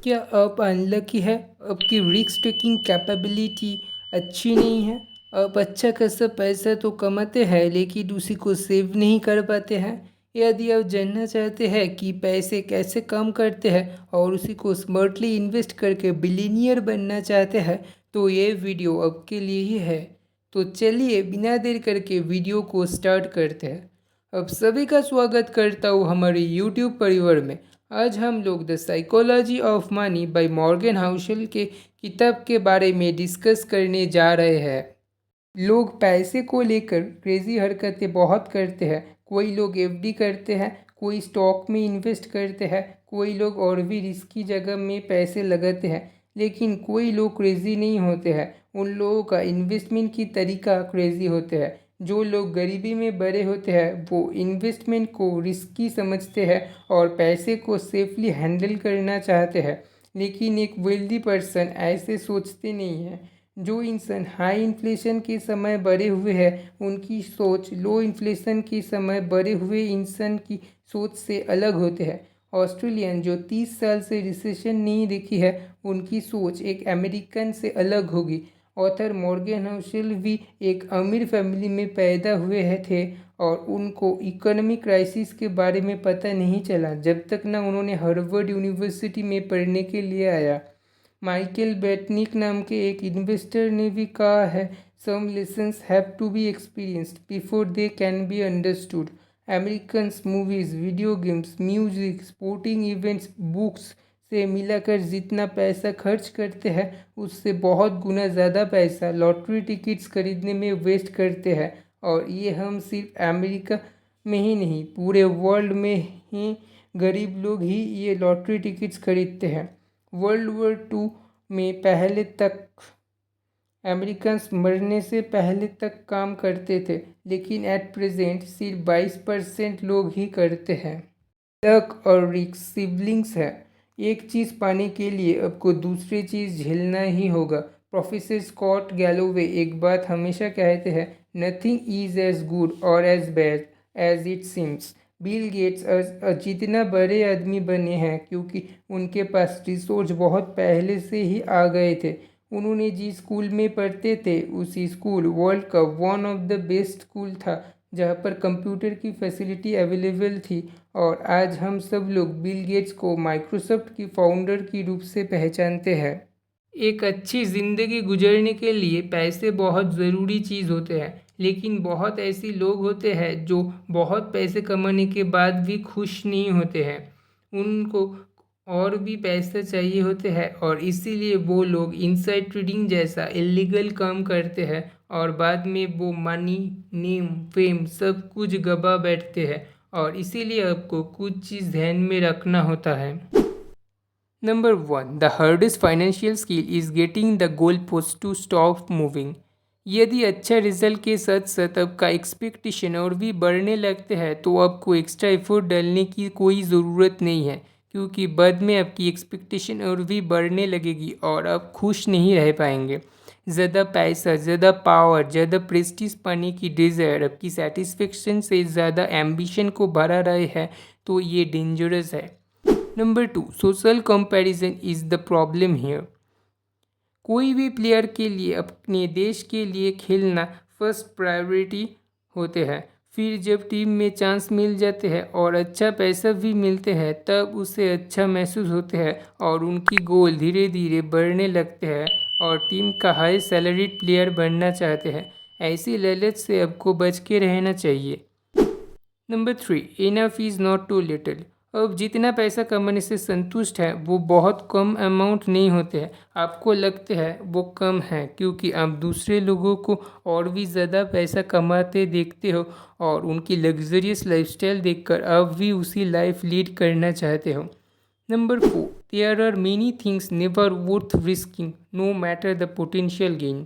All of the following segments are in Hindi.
क्या आप अनलकी है? आपकी रिस्क टेकिंग कैपेबिलिटी अच्छी नहीं है? आप अच्छा खासा पैसा तो कमाते हैं लेकिन उसी को सेव नहीं कर पाते हैं। यदि आप जानना चाहते हैं कि पैसे कैसे कम करते हैं और उसी को स्मार्टली इन्वेस्ट करके बिलीनियर बनना चाहते हैं तो ये वीडियो आपके लिए ही है। तो चलिए बिना देर करके वीडियो को स्टार्ट करते हैं। अब सभी का स्वागत करता हूँ हमारे यूट्यूब परिवार में। आज हम लोग the psychology of money by Morgan Housel के किताब के बारे में डिस्कस करने जा रहे हैं। लोग पैसे को लेकर क्रेजी हरकतें बहुत करते हैं। कोई लोग एफडी करते हैं, कोई स्टॉक में इन्वेस्ट करते हैं, कोई लोग और भी रिस्की जगह में पैसे लगाते हैं। लेकिन कोई लोग क्रेजी नहीं होते हैं, उन लोगों का इन्वेस्टमेंट की तरीका क्रेजी होते हैं। जो लोग गरीबी में बड़े होते हैं वो इन्वेस्टमेंट को रिस्की समझते हैं और पैसे को सेफली हैंडल करना चाहते हैं। लेकिन एक वेल्दी पर्सन ऐसे सोचते नहीं हैं। जो इंसान हाई इन्फ्लेशन के समय बड़े हुए हैं उनकी सोच लो इन्फ्लेशन के समय बड़े हुए इंसान की सोच से अलग होते हैं। ऑस्ट्रेलियन जो 30 साल से रिसेशन नहीं देखी है उनकी सोच एक अमेरिकन से अलग होगी। ऑथर मॉर्गन हाउसल भी एक अमीर फैमिली में पैदा हुए थे और उनको इकोनॉमिक क्राइसिस के बारे में पता नहीं चला जब तक ना उन्होंने हार्वर्ड यूनिवर्सिटी में पढ़ने के लिए आया। माइकल बेटनिक नाम के एक इन्वेस्टर ने भी कहा है, some lessons have to be experienced before they can be understood. Americans movies, video games, music, sporting events, books से मिलाकर जितना पैसा खर्च करते हैं उससे बहुत गुना ज़्यादा पैसा लॉटरी टिकट्स खरीदने में वेस्ट करते हैं। और ये हम सिर्फ अमेरिका में ही नहीं पूरे वर्ल्ड में ही गरीब लोग ही ये लॉटरी टिकट्स खरीदते हैं। वर्ल्ड वॉर टू में पहले तक अमेरिकन्स मरने से पहले तक काम करते थे लेकिन एट प्रेजेंट सिर्फ 22% लोग ही करते हैं। लक और रिस्क सिबलिंग्स है। एक चीज़ पाने के लिए आपको दूसरी चीज़ झेलना ही होगा। प्रोफेसर स्कॉट गैलोवे एक बात हमेशा कहते हैं, नथिंग इज एज गुड और as bad as it seems. Bill Gates जितना बड़े आदमी बने हैं क्योंकि उनके पास रिसोर्स बहुत पहले से ही आ गए थे। उन्होंने जिस स्कूल में पढ़ते थे उसी स्कूल वर्ल्ड का one of the best school था जहाँ पर कंप्यूटर की फैसिलिटी अवेलेबल थी। और आज हम सब लोग बिल गेट्स को माइक्रोसॉफ्ट की फाउंडर के रूप से पहचानते हैं। एक अच्छी ज़िंदगी गुजरने के लिए पैसे बहुत ज़रूरी चीज़ होते हैं लेकिन बहुत ऐसे लोग होते हैं जो बहुत पैसे कमाने के बाद भी खुश नहीं होते हैं। उनको और भी पैसे चाहिए होते हैं और इसीलिए वो लोग इनसाइड ट्रेडिंग जैसा इलीगल काम करते हैं और बाद में वो मनी, नेम, फेम सब कुछ गवा बैठते हैं। और इसीलिए आपको कुछ चीज़ ध्यान में रखना होता है। Number 1, the hardest financial skill is getting the goal post to stop moving. यदि अच्छा रिजल्ट के साथ साथ आपका एक्सपेक्टेशन और भी बढ़ने लगते हैं तो आपको एक्स्ट्रा एफर्ट डालने की कोई ज़रूरत नहीं है क्योंकि बाद में आपकी एक्सपेक्टेशन और भी बढ़ने लगेगी और आप खुश नहीं रह पाएंगे। ज़्यादा पैसा, ज़्यादा पावर, ज़्यादा प्रेस्टीज पाने की डिज़ायर आपकी सेटिस्फेक्शन से ज़्यादा एम्बिशन को बढ़ा रहे हैं तो ये डेंजरस है। Number 2, social comparison is the problem here. कोई भी प्लेयर के लिए अपने देश के लिए खेलना फर्स्ट प्रायोरिटी होते हैं। फिर जब टीम में चांस मिल जाते हैं और अच्छा पैसा भी मिलते हैं तब उसे अच्छा महसूस होते हैं और उनकी गोल धीरे धीरे बढ़ने लगते हैं और टीम का हाई सैलरीड प्लेयर बनना चाहते हैं। ऐसी लालच से आपको बच के रहना चाहिए। Number 3, enough is not too little. अब जितना पैसा कमाने से संतुष्ट है वो बहुत कम अमाउंट नहीं होते हैं। आपको लगते हैं वो कम है क्योंकि आप दूसरे लोगों को और भी ज़्यादा पैसा कमाते देखते हो और उनकी लग्जरियस लाइफस्टाइल देखकर आप भी उसी लाइफ लीड करना चाहते हो। Number 4, there are many things never worth risking no matter the potential gain.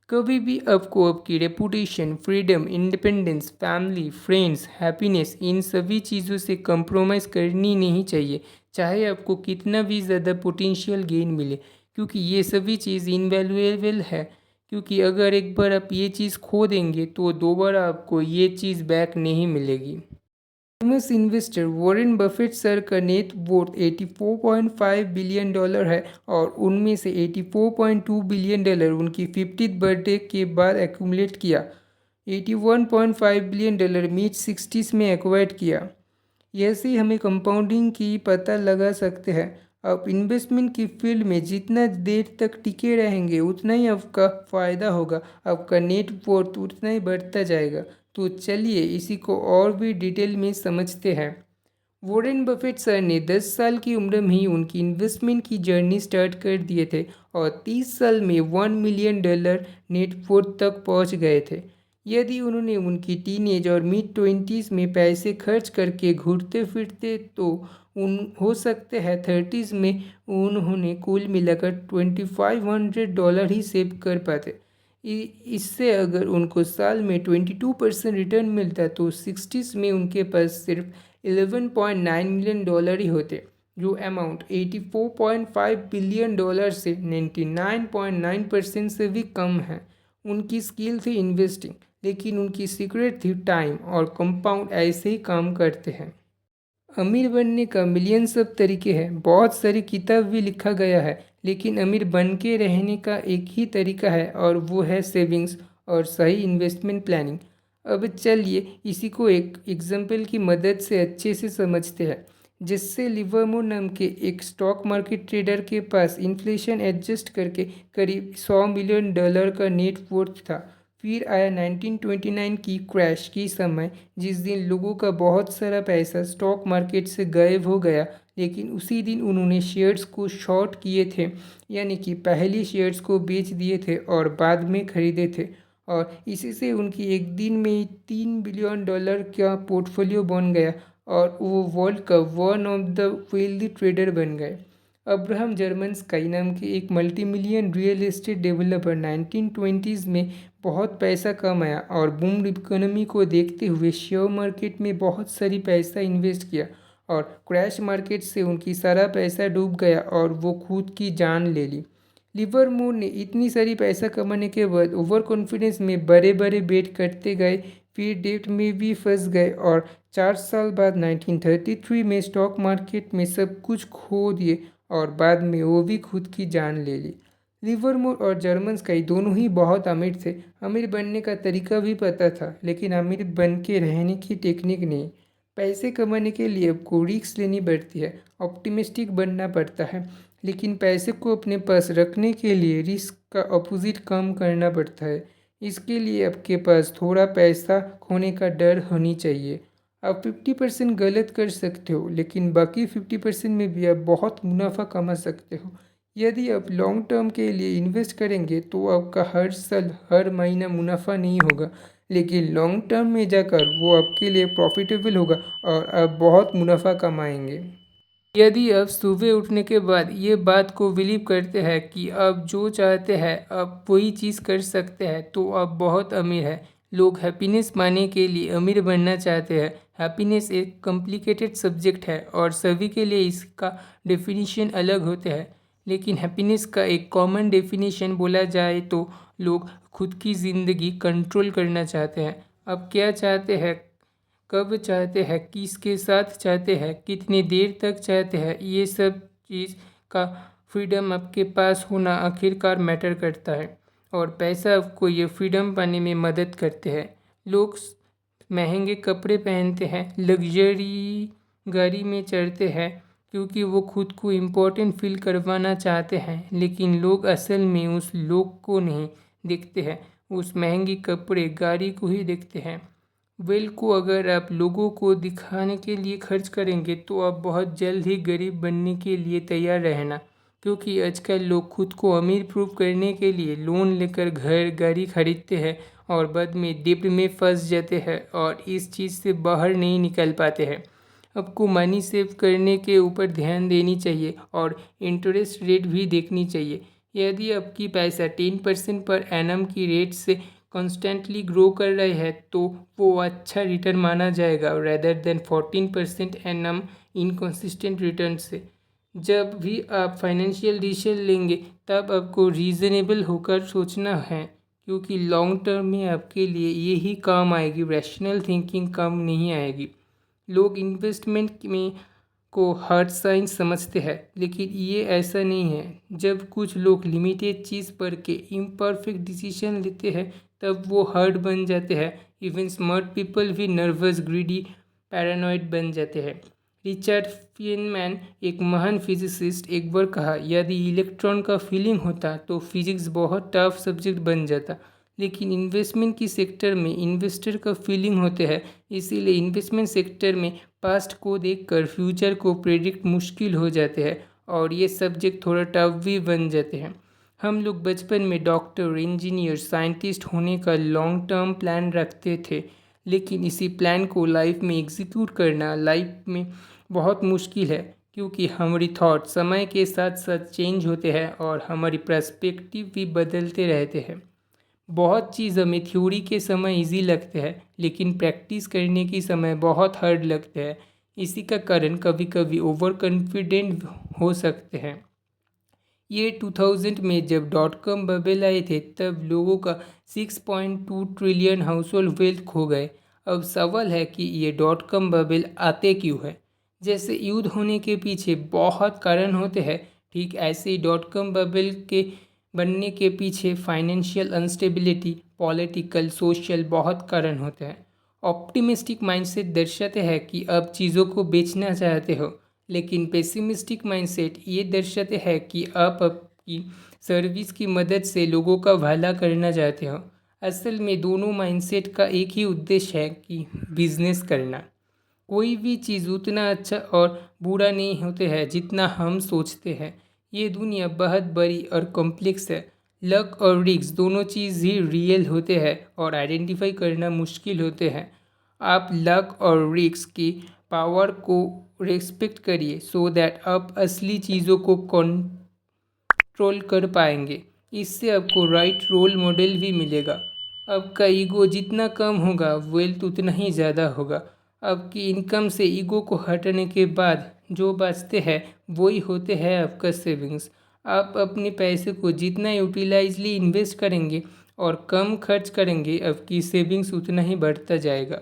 कभी भी आपको आपकी reputation, freedom, independence, family, friends, happiness इन सभी चीज़ों से कंप्रोमाइज़ करनी नहीं चाहिए, चाहे आपको कितना भी ज़्यादा पोटेंशियल गेन मिले, क्योंकि ये सभी चीज़ इनवैल्यूएबल है। क्योंकि अगर एक बार आप ये चीज़ खो देंगे तो दोबारा आपको ये चीज़ बैक नहीं मिलेगी। Famous investor Warren Buffett sir का नेट वर्थ $84.5 बिलियन है और उनमें से $84.2 बिलियन उनकी 50th बर्थडे के बाद एक्यूमुलेट किया। $81.5 बिलियन मिड 60s में एक्वायर्ड किया। ऐसे ही हमें कंपाउंडिंग की पता लगा सकते हैं। आप इन्वेस्टमेंट की फील्ड में जितना देर तक टिके रहेंगे उतना ही आपका फ़ायदा होगा, आपका नेट वर्थ उतना ही बढ़ता जाएगा। तो चलिए इसी को और भी डिटेल में समझते हैं। वॉरेन बफेट सर ने 10 साल की उम्र में ही उनकी इन्वेस्टमेंट की जर्नी स्टार्ट कर दिए थे और 30 साल में $1 मिलियन नेट वर्थ तक पहुंच गए थे। यदि उन्होंने उनकी टीनेज और मिड 20s में पैसे खर्च करके घूरते फिरते तो हो सकते हैं 30s में उन्होंने कुल मिलाकर $2500 ही सेव कर पाते। इससे अगर उनको साल में 22% रिटर्न मिलता तो 60s में उनके पास सिर्फ $11.9 मिलियन ही होते, जो अमाउंट $84.5 बिलियन से 99.9% से भी कम है। उनकी स्किल थी इन्वेस्टिंग, लेकिन उनकी सीक्रेट थी टाइम और कंपाउंड ऐसे ही काम करते हैं। अमीर बनने का मिलियन सब तरीके हैं, बहुत सारी किताब भी लिखा गया है, लेकिन अमीर बन के रहने का एक ही तरीका है और वो है सेविंग्स और सही इन्वेस्टमेंट प्लानिंग। अब चलिए इसी को एक एग्जाम्पल की मदद से अच्छे से समझते हैं। जिससे लिवरमोर नाम के एक स्टॉक मार्केट ट्रेडर के पास इन्फ्लेशन एडजस्ट करके करीब $100 मिलियन का नेट वर्थ था। फिर आया 1929 की क्रैश की समय, जिस दिन लोगों का बहुत सारा पैसा स्टॉक मार्केट से गायब हो गया, लेकिन उसी दिन उन्होंने शेयर्स को शॉर्ट किए थे, यानी कि पहले शेयर्स को बेच दिए थे और बाद में खरीदे थे, और इसी से उनकी एक दिन में ही $3 बिलियन का पोर्टफोलियो बन गया और वो वर्ल्ड का one of the wealthy trader बन गए। अब्राहम जर्मन स्काई नाम के एक multi million real estate developer 1920s में बहुत पैसा कमाया और बूम इकोनॉमी को देखते हुए शेयर मार्केट में बहुत सारी पैसा इन्वेस्ट किया और क्रैश मार्केट से उनकी सारा पैसा डूब गया और वो खुद की जान ले ली। लिवरमोर ने इतनी सारी पैसा कमाने के बाद ओवर कॉन्फिडेंस में बड़े बड़े बेट करते गए, फिर डेट में भी फंस गए और 4 साल बाद 1933 में स्टॉक मार्केट में सब कुछ खो दिए और बाद में वो भी खुद की जान ले ली। लिवरमोर और जर्मन स्काई दोनों ही बहुत अमीर थे। अमीर बनने का तरीका भी पता था, लेकिन अमीर बन के रहने की टेक्निक नहीं। पैसे कमाने के लिए आपको रिस्क लेनी पड़ती है, ऑप्टिमिस्टिक बनना पड़ता है, लेकिन पैसे को अपने पास रखने के लिए रिस्क का अपोजिट काम करना पड़ता है। इसके लिए आपके पास थोड़ा पैसा खोने का डर होनी चाहिए। आप 50% गलत कर सकते हो, लेकिन बाकी 50% में भी आप बहुत मुनाफा कमा सकते हो। यदि आप लॉन्ग टर्म के लिए इन्वेस्ट करेंगे तो आपका हर साल हर महीना मुनाफा नहीं होगा, लेकिन लॉन्ग टर्म में जाकर वो आपके लिए प्रॉफिटेबल होगा और आप बहुत मुनाफा कमाएंगे। यदि आप सुबह उठने के बाद ये बात को बिलीव करते हैं कि आप जो चाहते हैं आप वही चीज़ कर सकते हैं तो आप बहुत अमीर हैं। लोग हैप्पीनेस पाने के लिए अमीर बनना चाहते हैं। हैप्पीनेस एक कॉम्प्लिकेटेड सब्जेक्ट है और सभी के लिए इसका डेफिनेशन अलग होते हैं, लेकिन हैप्पीनेस का एक कॉमन डेफिनेशन बोला जाए तो लोग खुद की ज़िंदगी कंट्रोल करना चाहते हैं। आप क्या चाहते हैं, कब चाहते हैं, किसके साथ चाहते हैं, कितनी देर तक चाहते हैं, ये सब चीज़ का फ्रीडम आपके पास होना आखिरकार मैटर करता है और पैसा आपको ये फ्रीडम पाने में मदद करते हैं। लोग महंगे कपड़े पहनते हैं, लग्जरी गाड़ी में चढ़ते हैं क्योंकि वो खुद को इम्पोर्टेंट फील करवाना चाहते हैं, लेकिन लोग असल में उस लोग को नहीं देखते हैं, उस महंगी कपड़े गाड़ी को ही देखते हैं। वेल को अगर आप लोगों को दिखाने के लिए खर्च करेंगे तो आप बहुत जल्द ही गरीब बनने के लिए तैयार रहना, क्योंकि आजकल लोग खुद को अमीर प्रूव करने के लिए लोन लेकर घर गाड़ी खरीदते हैं और बाद में डेब्ट में फंस जाते हैं और इस चीज़ से बाहर नहीं निकल पाते हैं। आपको मनी सेव करने के ऊपर ध्यान देनी चाहिए और इंटरेस्ट रेट भी देखनी चाहिए। यदि आपकी पैसा 10% पर एनम की रेट से कॉन्स्टेंटली ग्रो कर रहे हैं तो वो अच्छा रिटर्न माना जाएगा rather than 14% annum inconsistent return से। जब भी आप फाइनेंशियल डिसीजन लेंगे तब आपको रीज़नेबल होकर सोचना है, क्योंकि लॉन्ग टर्म में आपके लिए यही काम आएगी, रैशनल थिंकिंग काम नहीं आएगी। लोग इन्वेस्टमेंट में को हार्ड साइंस समझते हैं, लेकिन ये ऐसा नहीं है। जब कुछ लोग लिमिटेड चीज़ पढ़ के इम्परफेक्ट डिसीजन लेते हैं तब वो हार्ड बन जाते हैं। इवन स्मार्ट पीपल भी नर्वस, ग्रीडी, पैरानॉइड बन जाते हैं। रिचर्ड फीनमैन, एक महान फिजिसिस्ट, एक बार कहा, यदि इलेक्ट्रॉन का फीलिंग होता तो फिजिक्स बहुत टफ सब्जेक्ट बन जाता। लेकिन इन्वेस्टमेंट की सेक्टर में इन्वेस्टर का फीलिंग होते हैं, इसीलिए इन्वेस्टमेंट सेक्टर में पास्ट को देखकर फ्यूचर को प्रेडिक्ट मुश्किल हो जाते हैं और ये सब्जेक्ट थोड़ा टफ भी बन जाते हैं। हम लोग बचपन में डॉक्टर, इंजीनियर, साइंटिस्ट होने का लॉन्ग टर्म प्लान रखते थे, लेकिन इसी प्लान को लाइफ में एग्जीक्यूट करना लाइफ में बहुत मुश्किल है, क्योंकि हमारी थॉट समय के साथ साथ चेंज होते हैं और हमारी पर्सपेक्टिव भी बदलते रहते हैं। बहुत चीज़ हमें थ्योरी के समय इजी लगते हैं, लेकिन प्रैक्टिस करने के समय बहुत हार्ड लगते हैं। इसी का कारण कभी कभी ओवर कॉन्फिडेंट हो सकते हैं। ये 2000 में जब .com बबल आए थे तब लोगों का 6.2 ट्रिलियन हाउस होल्ड वेल्थ खो गए। अब सवाल है कि ये .com बबल आते क्यों है। जैसे युद्ध होने के पीछे बहुत कारण होते हैं, ठीक ऐसे ही .com बबल के बनने के पीछे फाइनेंशियल अनस्टेबिलिटी, पॉलिटिकल, सोशल बहुत कारण होते हैं। ऑप्टिमिस्टिक माइंडसेट दर्शाते हैं कि अब चीज़ों को बेचना चाहते हो, लेकिन पेसिमिस्टिक माइंडसेट ये दर्शाते हैं कि आप आपकी सर्विस की मदद से लोगों का भला करना चाहते हो। असल में दोनों माइंडसेट का एक ही उद्देश्य है कि बिजनेस करना। कोई भी चीज़ उतना अच्छा और बुरा नहीं होते हैं जितना हम सोचते हैं। ये दुनिया बहुत बड़ी और कॉम्प्लेक्स है। लक और रिस्क दोनों चीज़ ही रियल होते हैं और आइडेंटिफाई करना मुश्किल होते हैं। आप लक और रिस्क की पावर को रेस्पेक्ट करिए सो दैट आप असली चीज़ों को कंट्रोल कर पाएंगे। इससे आपको राइट रोल मॉडल भी मिलेगा। आपका ईगो जितना कम होगा वेल्थ उतना ही ज़्यादा होगा। आपकी इनकम से ईगो को हटाने के बाद जो बचते हैं वही होते हैं आपका सेविंग्स। आप अपने पैसे को जितना यूटिलाइजली इन्वेस्ट करेंगे और कम खर्च करेंगे, आपकी सेविंग्स उतना ही बढ़ता जाएगा।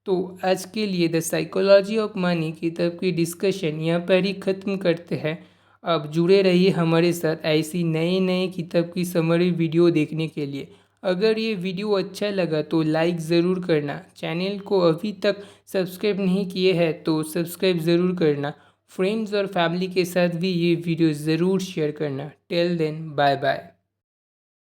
तो आज के लिए द साइकोलॉजी ऑफ मनी किताब की डिस्कशन यहाँ पर ही ख़त्म करते हैं। आप जुड़े रहिए हमारे साथ ऐसी नए नए किताब की समरी वीडियो देखने के लिए। अगर ये वीडियो अच्छा लगा तो लाइक ज़रूर करना। चैनल को अभी तक सब्सक्राइब नहीं किए हैं तो सब्सक्राइब ज़रूर करना। फ्रेंड्स और फैमिली के साथ भी ये वीडियो ज़रूर शेयर करना। Till then, bye bye.